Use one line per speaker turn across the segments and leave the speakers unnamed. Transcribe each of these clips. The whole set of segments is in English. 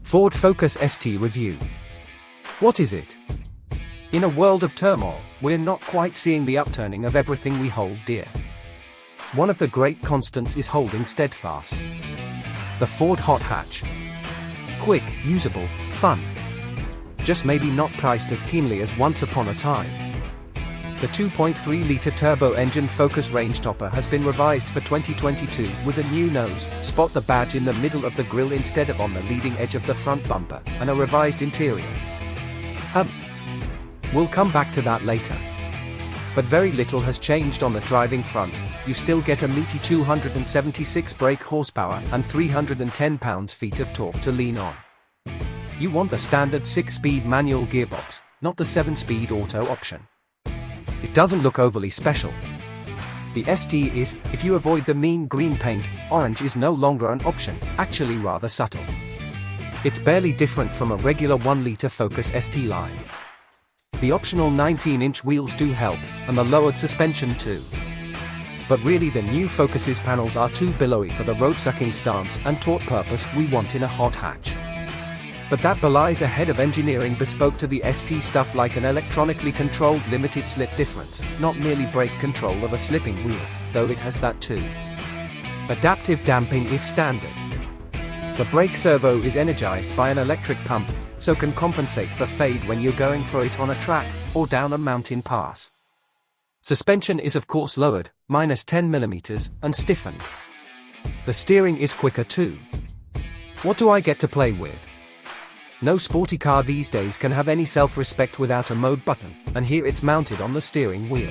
Ford Focus ST review. What is it? In a world of turmoil, we're not quite seeing the upturning of everything we hold dear. One of the great constants is holding steadfast. The Ford hot hatch. Quick, usable, fun. Just maybe not priced as keenly as once upon a time. The 2.3-liter turbo engine Focus range topper has been revised for 2022 with a new nose, spot the badge in the middle of the grille instead of on the leading edge of the front bumper, and a revised interior. We'll come back to that later. But very little has changed on the driving front. You still get a meaty 276 brake horsepower and 310 pounds-feet of torque to lean on. You want the standard 6-speed manual gearbox, not the 7-speed auto option. It doesn't look overly special. The ST is, if you avoid the mean green paint, orange is no longer an option, actually rather subtle. It's barely different from a regular 1-liter Focus ST line. The optional 19-inch wheels do help, and the lowered suspension too. But really the new Focus's panels are too billowy for the road-sucking stance and torque purpose we want in a hot hatch. But that belies a head of engineering bespoke to the ST, stuff like an electronically controlled limited slip difference, not merely brake control of a slipping wheel, though it has that too. Adaptive damping is standard. The brake servo is energized by an electric pump, so can compensate for fade when you're going for it on a track or down a mountain pass. Suspension is of course lowered, minus 10 mm, and stiffened. The steering is quicker too. What do I get to play with? No sporty car these days can have any self-respect without a mode button, and here it's mounted on the steering wheel.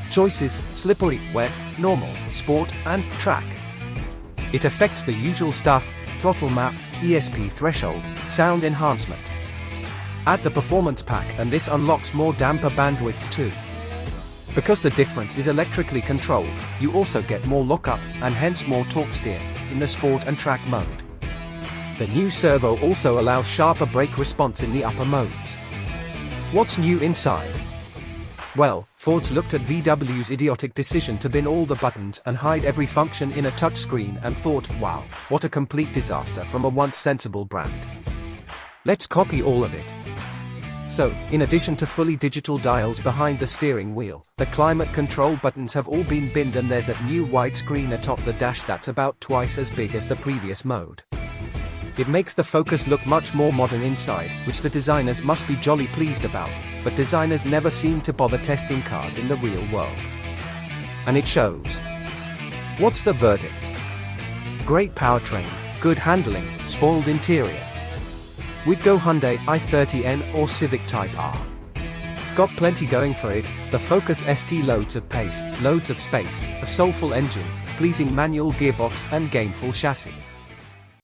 Choices: slippery, wet, normal, sport, and track. It affects the usual stuff: throttle map, ESP threshold, sound enhancement. Add the performance pack and this unlocks more damper bandwidth too. Because the difference is electrically controlled, you also get more lockup, and hence more torque steer, in the sport and track mode. The new servo also allows sharper brake response in the upper modes. What's new inside? Well, Ford's looked at VW's idiotic decision to bin all the buttons and hide every function in a touchscreen and thought, wow, what a complete disaster from a once sensible brand. Let's copy all of it. So, in addition to fully digital dials behind the steering wheel, the climate control buttons have all been binned, and there's a new widescreen atop the dash that's about twice as big as the previous mode. It makes the Focus look much more modern inside, which the designers must be jolly pleased about, but designers never seem to bother testing cars in the real world. And it shows. What's the verdict? Great powertrain, good handling, spoiled interior. We'd go Hyundai i30N or Civic Type R. Got plenty going for it, the Focus ST: loads of pace, loads of space, a soulful engine, pleasing manual gearbox and gameful chassis.